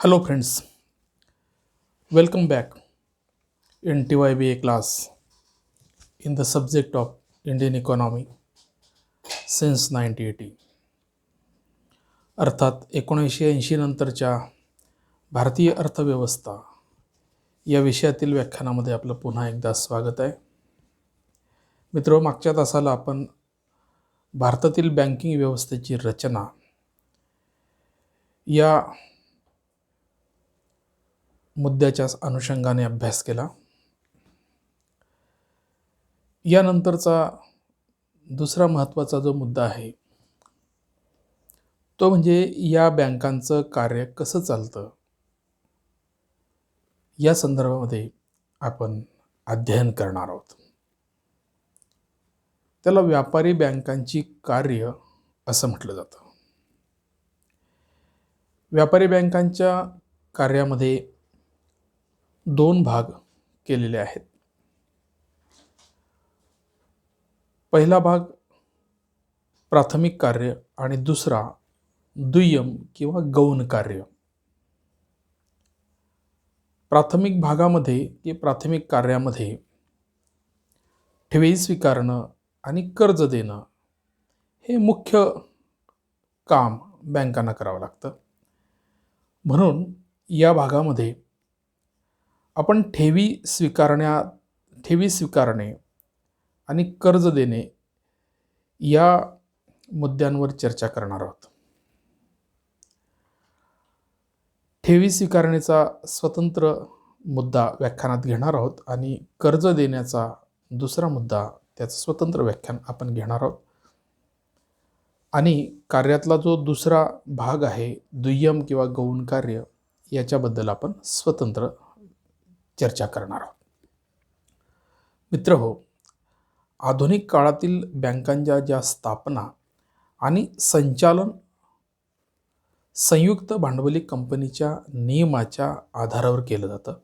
Hello friends, welcome back in TYBA class in the subject of Indian economy since 1980. अर्थात 1980 नंतरच्या भारतीय अर्थव्यवस्था या विषयातील व्याख्यानामध्ये आपलं पुन्हा एकदा स्वागत आहे. मित्र, मागच्या तासाला आपण भारतातील बँकिंग व्यवस्थेची रचना या मुद्द्याच्या अनुषंगाने अभ्यास केला. यानंतरचा दुसरा महत्त्वाचा जो मुद्दा आहे तो म्हणजे या बँकांचं कार्य कसं चालतं या संदर्भामध्ये आपण अध्ययन करणार आहोत. त्याला व्यापारी बँकांची कार्य असं म्हटलं जातं. व्यापारी बँकांच्या कार्यामध्ये दोन भाग केलेले आहेत. पहिला भाग प्राथमिक कार्य आणि दुसरा दुय्यम किंवा गौण कार्य. प्राथमिक भागामध्ये की प्राथमिक कार्यामध्ये ठेवी स्वीकारणं आणि कर्ज देणं हे मुख्य काम बँकांना करावं लागतं. म्हणून या भागामध्ये आपण ठेवी स्वीकारणे आणि कर्ज देणे या मुद्द्यांवर चर्चा करणार आहोत. ठेवी स्वीकारण्याचा स्वतंत्र मुद्दा व्याख्यानात घेणार आहोत आणि कर्ज देण्याचा दुसरा मुद्दा त्याचं स्वतंत्र व्याख्यान आपण घेणार आहोत. आणि कार्यातला जो दुसरा भाग आहे दुय्यम किंवा गौण कार्य याच्याबद्दल आपण स्वतंत्र चर्चा करणार आहोत. मित्रहो, आधुनिक काळातील बँकांच्या ज्या स्थापना आणि संचालन संयुक्त भांडवली कंपनीच्या नियमाच्या आधारावर केलं जातं.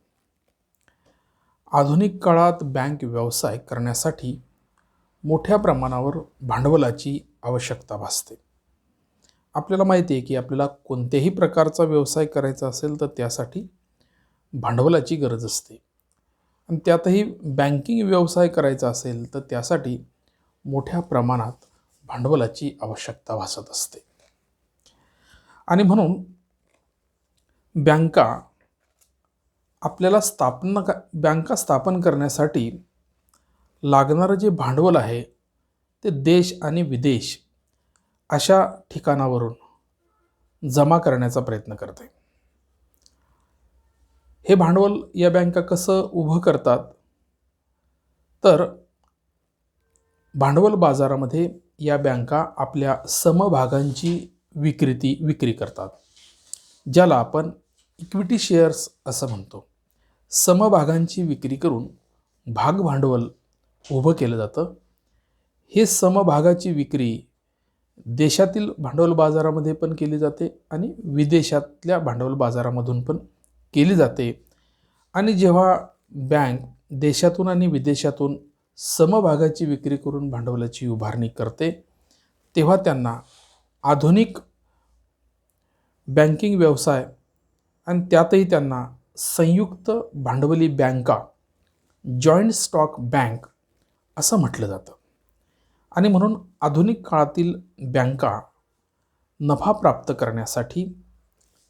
आधुनिक काळात बँक व्यवसाय करण्यासाठी मोठ्या प्रमाणावर भांडवलाची आवश्यकता भासते. आपल्याला माहिती आहे की आपल्याला कोणत्याही प्रकारचा व्यवसाय करायचा असेल तर त्यासाठी भांडवलाची गरज असते. आणि त्यातही बँकिंग व्यवसाय करायचा असेल तर त्यासाठी मोठ्या प्रमाणात भांडवलाची आवश्यकता भासत असते. आणि म्हणून बँका स्थापन करण्यासाठी लागणारं जे भांडवल आहे ते देश आणि विदेश अशा ठिकाणावरून जमा करण्याचा प्रयत्न करते. हे भांडवल या बँका कसं उभं करतात तर भांडवल बाजारामध्ये या बँका आपल्या समभागांची विक्री करतात, ज्याला आपण इक्विटी शेअर्स असं म्हणतो. समभागांची विक्री करून भाग भांडवल उभं केलं जातं. हे समभागाची विक्री देशातील भांडवल बाजारामध्ये पण केली जाते आणि विदेशातल्या भांडवल बाजारामधून पण केली जाते. आणि जेव्हा बँक देशातून आणि विदेशातून समभागाची विक्री करून भांडवलाची उभारणी करते तेव्हा त्यांना आधुनिक बँकिंग व्यवसाय आणि त्यातही त्यांना संयुक्त भांडवली बँका जॉईंट स्टॉक बँक असं म्हटलं जातं. आणि म्हणून आधुनिक काळातील बँका नफा प्राप्त करण्यासाठी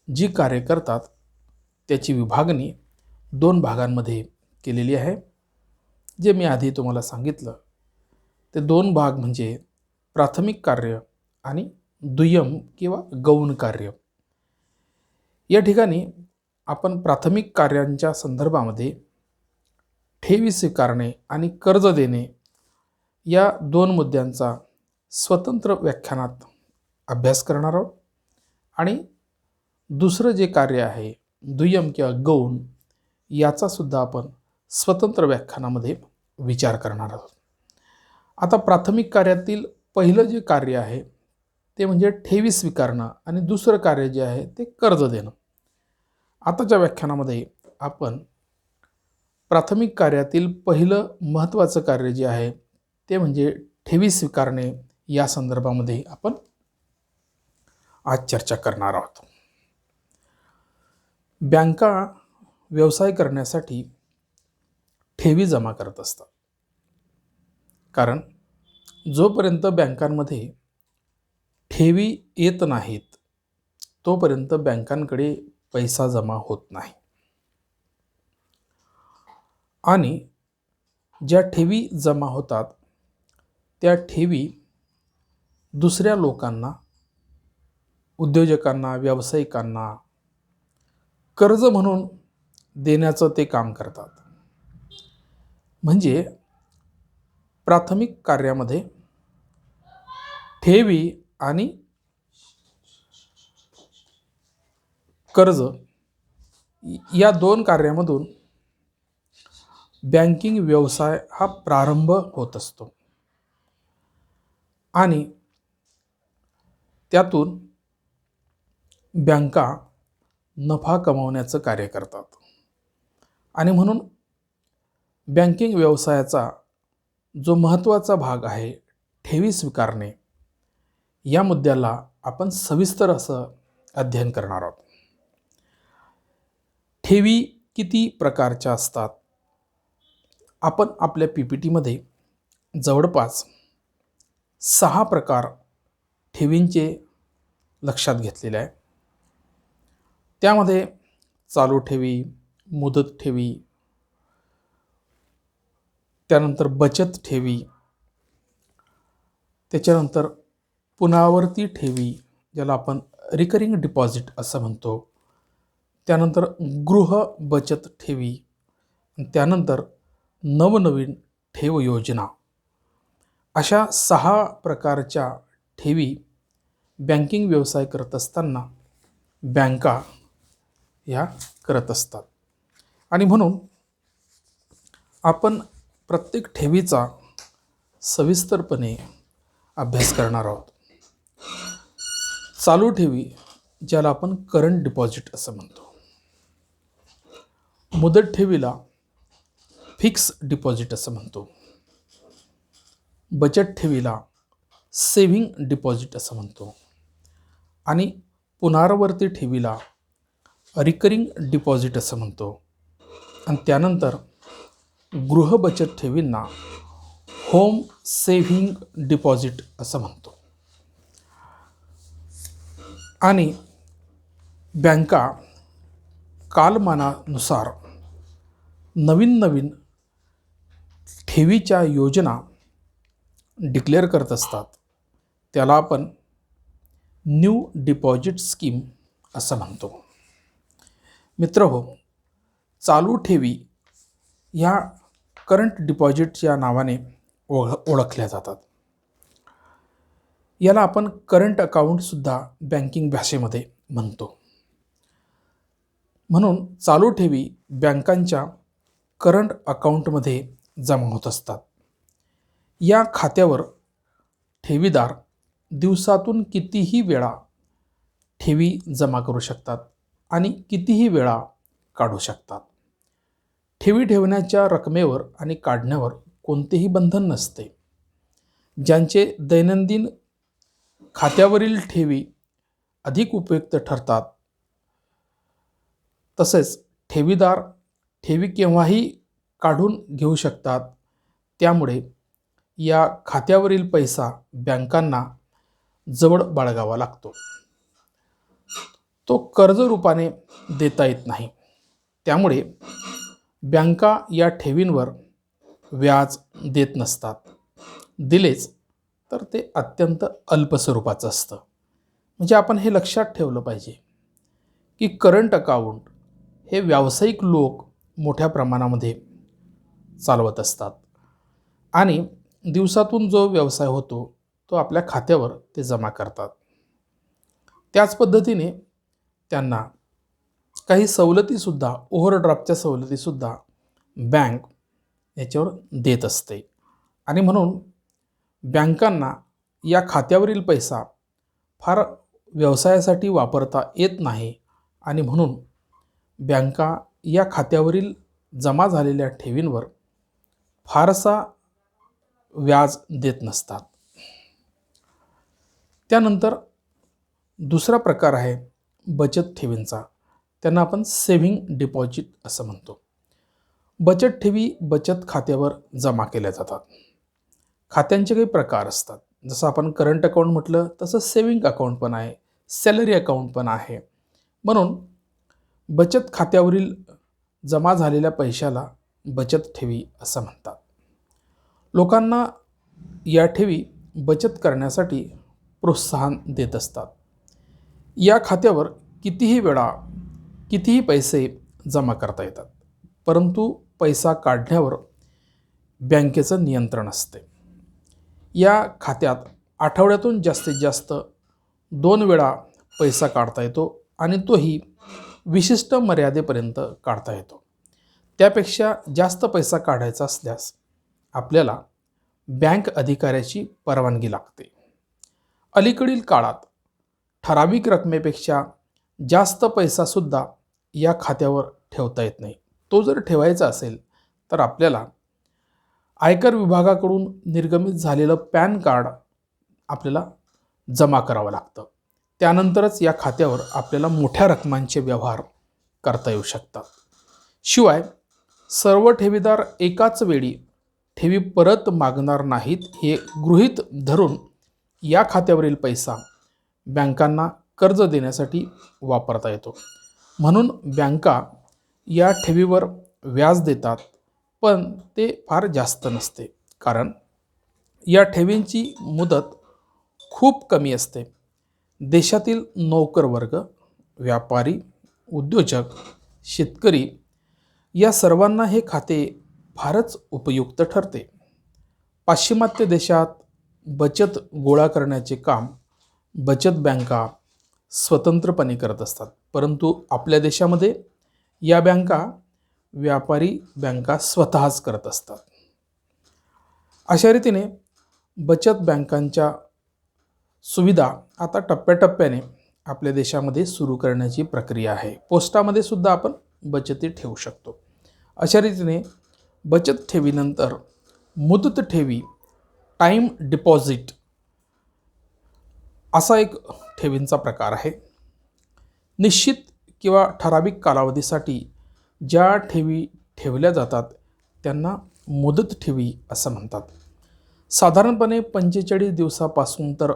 जी कार्य करतात त्याची विभागणी दोन भागांमध्ये केलेली आहे. जे मी आधी तुम्हाला सांगितलं ते दोन भाग म्हणजे प्राथमिक कार्य आणि दुय्यम किंवा गौण कार्य. या ठिकाणी आपण प्राथमिक कार्यांच्या संदर्भामध्ये ठेवी स्वीकारणे आणि कर्ज देणे या दोन मुद्द्यांचा स्वतंत्र व्याख्यानात अभ्यास करणार आहोत. आणि दुसरं जे कार्य आहे दुय्यम किंवा गौण याचा सुद्धा आपण स्वतंत्र व्याख्यानामध्ये विचार करणार आहोत. आता प्राथमिक कार्यातील पहिलं जे कार्य आहे ते म्हणजे ठेवी स्वीकारणं आणि दुसरं कार्य जे आहे ते कर्ज देणं. आताच्या व्याख्यानामध्ये आपण प्राथमिक कार्यातील पहिलं महत्त्वाचं कार्य जे आहे ते म्हणजे ठेवी स्वीकारणे या संदर्भामध्ये आपण आज चर्चा करणार आहोत. बँका व्यवसाय करण्यासाठी ठेवी जमा करत असतात. कारण जोपर्यंत बँकांमध्ये ठेवी येत नाहीत तोपर्यंत बँकांकडे पैसा जमा होत नाही. आणि ज्या ठेवी जमा होतात त्या ठेवी दुसऱ्या लोकांना, उद्योजकांना, व्यावसायिकांना कर्ज म्हणून देण्याचं ते काम करतात. म्हणजे प्राथमिक कार्यामध्ये ठेवी आणि कर्ज या दोन कार्यामधून बँकिंग व्यवसाय हा प्रारंभ होत असतो आणि त्यातून बँका नफा कमावण्याचं कार्य करतात. आणि म्हणून बँकिंग व्यवसायाचा जो महत्त्वाचा भाग आहे ठेवी स्वीकारणे, या मुद्द्याला आपण सविस्तर असं अध्ययन करणार आहोत. ठेवी किती प्रकारच्या असतात? आपण आपल्या PPTमध्ये जवळपास 6 प्रकार ठेवींचे लक्षात घेतलेले आहे. त्यामध्ये चालू ठेवी, मुदत ठेवी, त्यानंतर बचत ठेवी, त्याच्यानंतर पुनरावर्ती ठेवी ज्याला आपण रिकरिंग डिपॉझिट असं म्हणतो, त्यानंतर गृह बचत ठेवी, त्यानंतर नवनवीन ठेव योजना, अशा 6 प्रकारच्या ठेवी बँकिंग व्यवसाय करत असताना बँका या करत असतात. आणि म्हणून आपण प्रत्येक ठेवीचा सविस्तरपणे अभ्यास करणार आहोत. चालू ठेवी ज्याला आपण करंट डिपॉझिट असं म्हणतो, मुदत ठेवीला फिक्स डिपॉझिट असं म्हणतो, बचत ठेवीला सेव्हिंग डिपॉझिट असं म्हणतो आणि पुनरावर्ती ठेवीला रिकरिंग डिपॉझिट असं म्हणतो. आणि त्यानंतर गृह बचत ठेवींना होम सेव्हिंग डिपॉझिट असं म्हणतो. आणि बँका कालमानानुसार नवीन नवीन ठेवीच्या योजना डिक्लेअर करत असतात. त्याला आपण न्यू डिपॉझिट स्कीम असं म्हणतो. मित्रहो, चालू ठेवी ह्या करंट डिपॉझिटच्या नावाने ओळखल्या जातात. याला आपण करंट अकाउंटसुद्धा बँकिंग भाषेमध्ये म्हणतो. म्हणून चालू ठेवी बँकांच्या करंट अकाउंटमध्ये जमा होत असतात. या खात्यावर ठेवीदार दिवसातून कितीही वेळा ठेवी जमा करू शकतात आणि कितीही वेळा काढू शकतात. ठेवी ठेवण्याच्या रकमेवर आणि काढण्यावर कोणतेही बंधन नसते. ज्यांचे दैनंदिन खात्यावरील ठेवी अधिक उपयुक्त ठरतात, तसेच ठेवीदार ठेवी केव्हाही काढून घेऊ शकतात. त्यामुळे या खात्यावरील पैसा बँकांना जवळ बाळगावा लागतो. तो कर्ज रूपाने देता येत नाही. त्यामुळे बँका या ठेवींवर व्याज देत नसतात. दिलेच तर ते अत्यंत अल्प स्वरूपाचं असतं. म्हणजे आपण हे लक्षात ठेवलं पाहिजे की करंट अकाउंट हे व्यावसायिक लोक मोठ्या प्रमाणामध्ये चालवत असतात आणि दिवसातून जो व्यवसाय होतो तो आपल्या खात्यावर ते जमा करतात. त्याच पद्धतीने त्यांना काही सवलतीसुद्धा, ओव्हरड्राफ्टच्या सवलतीसुद्धा बँक याच्यावर देत असते. आणि म्हणून बँकांना या खात्यावरील पैसा फार व्यवसायासाठी वापरता येत नाही आणि म्हणून बँका या खात्यावरील जमा झालेल्या ठेवींवर फारसा व्याज देत नसतात. त्यानंतर दुसरा प्रकार आहे बचत ठेवींचा, त्यांना आपण सेव्हिंग डिपॉझिट असं म्हणतो. बचत ठेवी बचत खात्यावर जमा केल्या जातात. खात्यांचे काही प्रकार असतात. जसं आपण करंट अकाउंट म्हटलं तसं सेव्हिंग अकाउंट पण आहे, सॅलरी अकाउंट पण आहे. म्हणून बचत खात्यावरील जमा झालेल्या पैशाला बचत ठेवी असं म्हणतात. लोकांना या ठेवी बचत करण्यासाठी प्रोत्साहन देत असतात. या खात्यावर कितीही वेळा कितीही पैसे जमा करता येतात, परंतु पैसा काढण्यावर बँकेचं नियंत्रण असते. या खात्यात आठवड्यातून जास्तीत जास्त 2 वेळा पैसा काढता येतो आणि तोही विशिष्ट मर्यादेपर्यंत काढता येतो. त्यापेक्षा जास्त पैसा काढायचा असल्यास आपल्याला बँक अधिकाऱ्याची परवानगी लागते. अलीकडील काळात ठराविक रकमेपेक्षा जास्त पैसासुद्धा या खात्यावर ठेवता येत नाही. तो जर ठेवायचा असेल तर आपल्याला आयकर विभागाकडून निर्गमित झालेलं पॅन कार्ड आपल्याला जमा करावं लागतं. त्यानंतरच या खात्यावर आपल्याला मोठ्या रकमांचे व्यवहार करता येऊ शकतात. शिवाय सर्व ठेवीदार एकाच वेळी ठेवी परत मागणार नाहीत हे गृहीत धरून या खात्यावरील पैसा बँकांना कर्ज देण्यासाठी वापरता येतो. म्हणून बँका या ठेवीवर व्याज देतात, पण ते फार जास्त नसते, कारण या ठेवींची मुदत खूप कमी असते. देशातील नोकरवर्ग, व्यापारी, उद्योजक, शेतकरी या सर्वांना हे खाते फारच उपयुक्त ठरते. पाश्चिमात्य देशात बचत गोळा करण्याचे काम बचत बँका स्वतंत्रपणे करत असतात, परंतु आपल्या देशामध्ये या बँका व्यापारी बँका स्वतःच करत असतात. अशा रीतीने बचत बँकांच्या सुविधा आता टप्प्याटप्प्याने आपल्या देशामध्ये सुरू करण्याची प्रक्रिया आहे. पोस्टामध्ये सुद्धा आपण बचती ठेवू शकतो. अशा रीतीने बचत ठेवीनंतर मुदत ठेवी, टाईम डिपॉझिट असा एक ठेवींचा प्रकार आहे. निश्चित किंवा ठराविक कालावधीसाठी ज्या ठेवी ठेवल्या जातात त्यांना मुदत ठेवी असं म्हणतात. साधारणपणे 45 दिवसापासून तर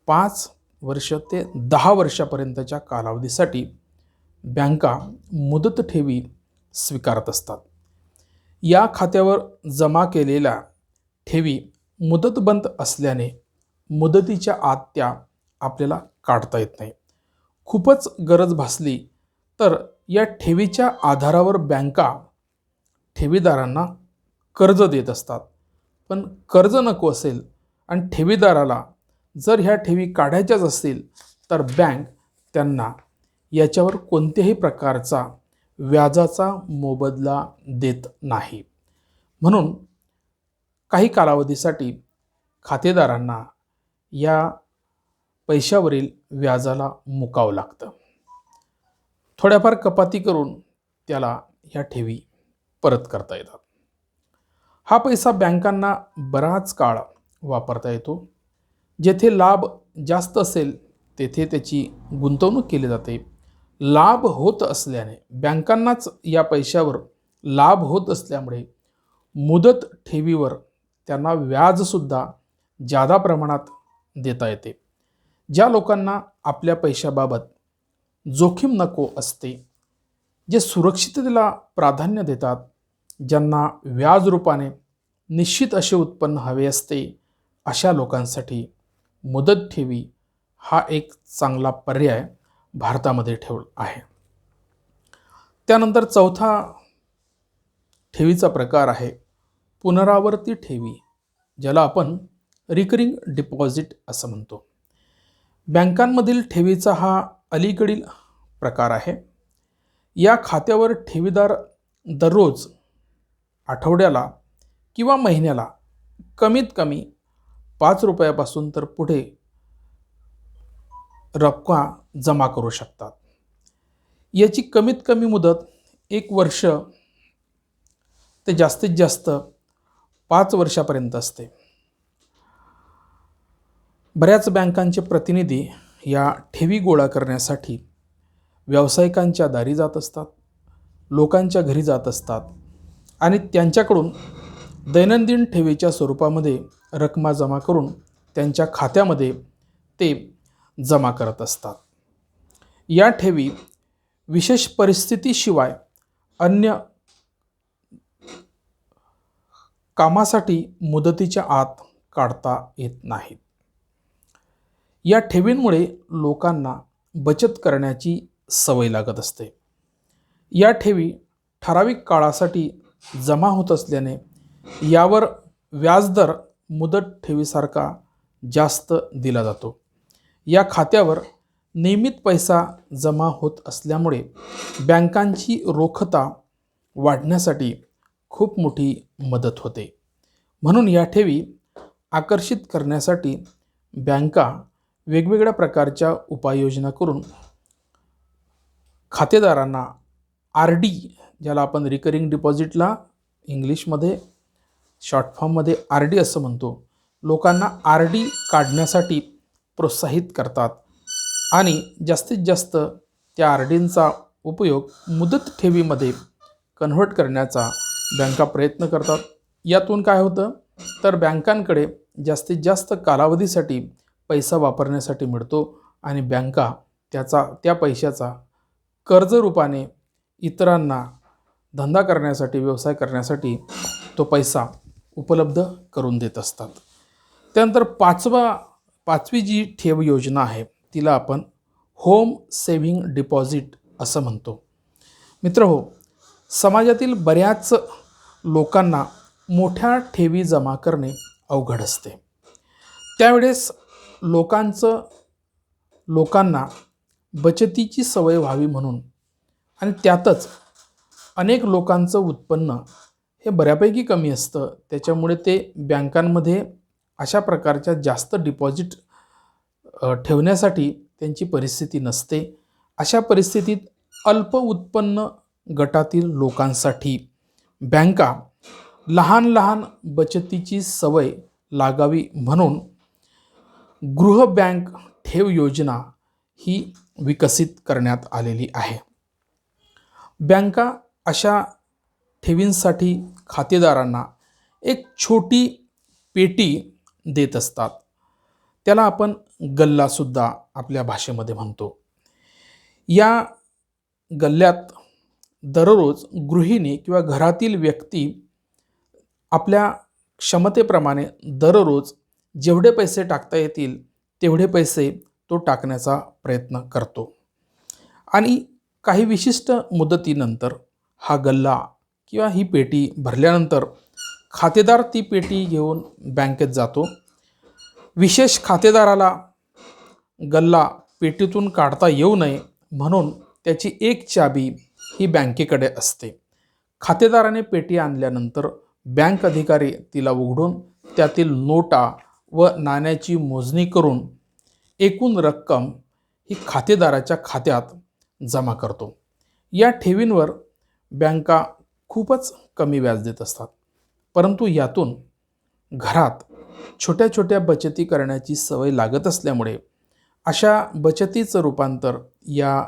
5 वर्ष ते 10 वर्षापर्यंतच्या कालावधीसाठी बँका मुदत ठेवी स्वीकारत असतात. या खात्यावर जमा केलेल्या ठेवी मुदतबंद असल्याने मुदतीच्या आत त्या आपल्याला काढता येत नाही. खूपच गरज भासली तर या ठेवीच्या आधारावर बँका ठेवीदारांना कर्ज देत असतात. पण कर्ज नको असेल आणि ठेवीदाराला जर ह्या ठेवी काढायच्याच असतील तर बँक त्यांना याच्यावर कोणत्याही प्रकारचा व्याजाचा मोबदला देत नाही. म्हणून काही कालावधीसाठी खातेदारांना या पैशावरील व्याजाला मुकावं लागतं. थोड्याफार कपाती करून त्याला ह्या ठेवी परत करता येतात. हा पैसा बँकांना बराच काळ वापरता येतो. जेथे लाभ जास्त असेल तेथे त्याची गुंतवणूक केली जाते. लाभ होत असल्याने बँकांनाच या पैशावर लाभ होत असल्यामुळे मुदत ठेवीवर त्यांना व्याजसुद्धा जादा प्रमाणात देता येते. ज्या लोकांना आपल्या पैशाबाबत जोखीम नको असते, जे सुरक्षिततेला प्राधान्य देतात, ज्यांना व्याज रूपाने निश्चित असे उत्पन्न हवे असते, अशा लोकांसाठी मुदत ठेवी हा एक चांगला पर्याय भारतामध्ये ठेवला आहे. त्यानंतर चौथा ठेवीचा प्रकार आहे पुनरावर्ती ठेवी, ज्याला आपण रिकरिंग डिपॉझिट असं म्हणतो. बँकांमधील ठेवीचा हा अलीकडील प्रकार आहे. या खात्यावर ठेवीदार दररोज, आठवड्याला किंवा महिन्याला कमीत कमी 5 रुपयापासून तर पुढे रक्कम जमा करू शकतात. याची कमीत कमी मुदत 1 वर्ष ते जास्तीत जास्त 5 वर्षापर्यंत असते. बऱ्याच बँकांचे प्रतिनिधी या ठेवी गोळा करण्यासाठी व्यावसायिकांच्या दारी जात असतात, लोकांच्या घरी जात असतात आणि त्यांच्याकडून दैनंदिन ठेवीच्या स्वरूपामध्ये रकमा जमा करून त्यांच्या खात्यामध्ये ते जमा करत असतात. या ठेवी विशेष परिस्थितीशिवाय अन्य कामासाठी मुदतीच्या आत काढता येत नाहीत. या ठेवींमुळे लोकांना बचत करण्याची सवय लागत असते. या ठेवी ठराविक काळासाठी जमा होत असल्याने यावर व्याजदर मुदत ठेवीसारखा जास्त दिला जातो. या खात्यावर नियमित पैसा जमा होत असल्यामुळे बँकांची रोखता वाढण्यासाठी खूप मोठी मदत होते. म्हणून या ठेवी आकर्षित करण्यासाठी बँका वेगवेगळ्या प्रकारच्या उपाययोजना करून खातेदारांना RD, ज्याला आपण रिकरिंग डिपॉझिटला इंग्लिशमध्ये शॉर्ट फॉर्ममध्ये RD असं म्हणतो, लोकांना RD काढण्यासाठी प्रोत्साहित करतात आणि जास्तीत जास्त त्या RDंचा उपयोग मुदत ठेवीमध्ये कन्व्हर्ट करण्याचा बँका प्रयत्न करतात. यातून काय होतं तर बँकांकडे जास्तीत जास्त कालावधीसाठी पैसा वापरण्यासाठी मिळतो आणि बँका त्या पैशाचा कर्ज रूपाने इतरांना धंदा करण्यासाठी, व्यवसाय करण्यासाठी तो पैसा उपलब्ध करून देत असतात. त्यानंतर पाचवी जी ठेव योजना आहे तिला आपण होम सेव्हिंग डिपॉझिट असं म्हणतो. मित्रहो, समाजातील बऱ्याच लोकांना मोठ्या ठेवी जमा करणे अवघड असते. त्यावेळेस लोकांना बचतीची सवय व्हावी म्हणून आणि त्यातच अनेक लोकांचं उत्पन्न हे बऱ्यापैकी कमी असतं, त्याच्यामुळे ते बँकांमध्ये अशा प्रकारच्या जास्त डिपॉझिट ठेवण्यासाठी त्यांची परिस्थिती नसते. अशा परिस्थितीत अल्प उत्पन्न गटातील लोकांसाठी बँका लहान लहान बचतीची सवय लागावी म्हणून गृह बँक ठेव योजना ही विकसित करण्यात आलेली आहे. बँका अशा ठेवींसाठी खातेदारांना एक छोटी पेटी देत असतात. त्याला आपण गल्लासुद्धा आपल्या भाषेमध्ये म्हणतो. या गल्ल्यात दररोज गृहिणी किंवा घरातील व्यक्ती आपल्या क्षमतेप्रमाणे दररोज जेवढे पैसे टाकता येतील तेवढे पैसे तो टाकण्याचा प्रयत्न करतो आणि काही विशिष्ट मुदतीनंतर हा गल्ला किंवा ही पेटी भरल्यानंतर खातेदार ती पेटी घेऊन बँकेत जातो. विशेष खातेदाराला गल्ला पेटीतून काढता येऊ नये म्हणून त्याची एक चाबी ही बँकेकडे असते. खातेदाराने पेटी आणल्यानंतर बँक अधिकारी तिला उघडून त्यातील नोटा व नाण्याची मोजणी करून एकूण रक्कम ही खातेदाराच्या खात्यात जमा करतो. या ठेवींवर बँका खूपच कमी व्याज देत असतात, परंतु यातून घरात छोट्या छोट्या बचती करण्याची सवय लागत असल्यामुळे अशा बचतीचं रूपांतर या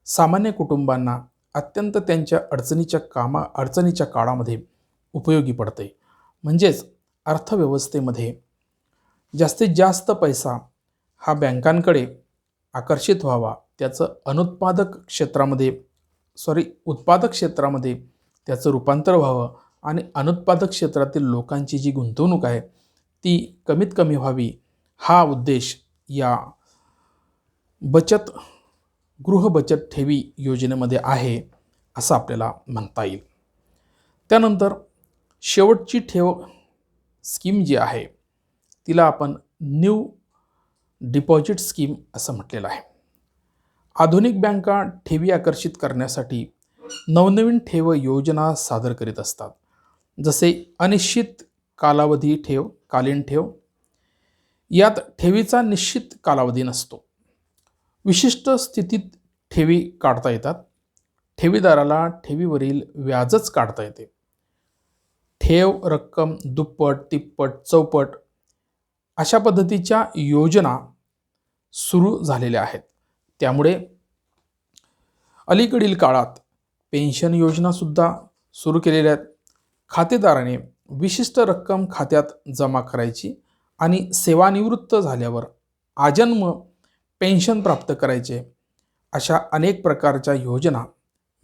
सामान्य कुटुंबांना अत्यंत त्यांच्या अडचणीच्या काळामध्ये उपयोगी पडते. म्हणजेच अर्थव्यवस्थेमध्ये जास्तीत जास्त पैसा हा बँकांकडे आकर्षित व्हावा, त्याचं उत्पादक क्षेत्रामध्ये त्याचं रूपांतर व्हावं आणि अनुत्पादक क्षेत्रातील लोकांची जी गुंतवणूक आहे ती कमीत कमी व्हावी, हा उद्देश या गृह बचत ठेवी योजनेमध्ये आहे असं आपल्याला म्हणता येईल. त्यानंतर शेवटची ठेव स्कीम जी आहे तिला आपण न्यू डिपॉझिट स्कीम असं म्हटलेलं आहे. आधुनिक बँका ठेवी आकर्षित करण्यासाठी नवनवीन ठेव योजना सादर करीत असतात. जसे अनिश्चित कालावधी ठेव, कालीन ठेव. यात ठेवीचा निश्चित कालावधी नसतो. विशिष्ट स्थितीत ठेवी काढता येतात. ठेवीदाराला ठेवीवरील व्याजच काढता येते. ठेव रक्कम दुप्पट, तिप्पट, चौपट अशा पद्धतीच्या योजना सुरू झालेल्या आहेत. त्यामुळे अलीकडील काळात पेन्शन योजनासुद्धा सुरू केलेल्या आहेत. खातेदाराने विशिष्ट रक्कम खात्यात जमा करायची आणि सेवानिवृत्त झाल्यावर आजन्म पेन्शन प्राप्त करायचे. अशा अनेक प्रकारच्या योजना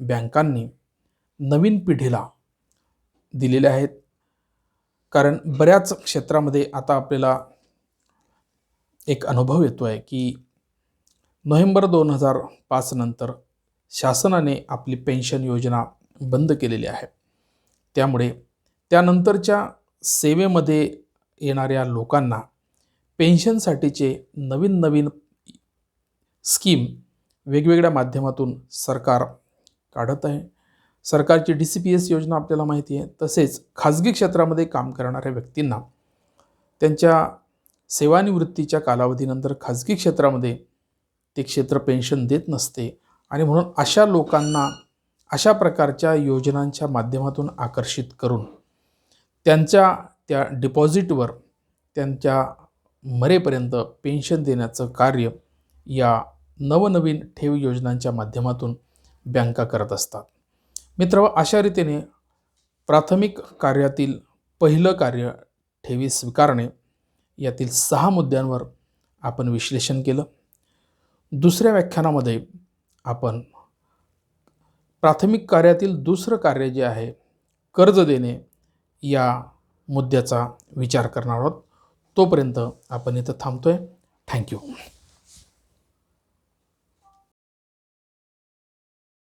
बँकांनी नवीन पिढीला दिलेल्या आहेत. कारण बऱ्याच क्षेत्रामध्ये आता आपल्याला एक अनुभव येतो आहे की नोव्हेंबर 2005 नंतर शासनाने आपली पेन्शन योजना बंद केलेली आहे. त्यामुळे त्यानंतरच्या सेवेमध्ये येणाऱ्या लोकांना पेन्शनसाठीचे नवीन नवीन स्कीम वेगवेगळ्या माध्यमातून सरकार काढत आहे. सरकारची DCPS योजना आपल्याला माहिती आहे. तसेच खाजगी क्षेत्रामध्ये काम करणाऱ्या व्यक्तींना त्यांच्या सेवानिवृत्तीच्या कालावधीनंतर खाजगी क्षेत्रामध्ये ते क्षेत्र पेन्शन देत नसते आणि म्हणून अशा लोकांना अशा प्रकारच्या योजनांच्या माध्यमातून आकर्षित करून त्यांच्या त्या डिपॉझिटवर त्यांच्या मरेपर्यंत पेन्शन देण्याचं कार्य या नवनवीन ठेव योजनांच्या माध्यमातून बँका करत असतात. मित्र, अशा रीतीने प्राथमिक कार्यातील पहिलं कार्य ठेवी स्वीकारणे यातील 6 मुद्द्यांवर आपण विश्लेषण केलं. दुसऱ्या व्याख्यानामध्ये आपण प्राथमिक कार्यातील दुसरं कार्य जे आहे कर्ज देणे या मुद्द्याचा विचार करणार आहोत. तोपर्यंत आपण इथं थांबतोय. थँक्यू.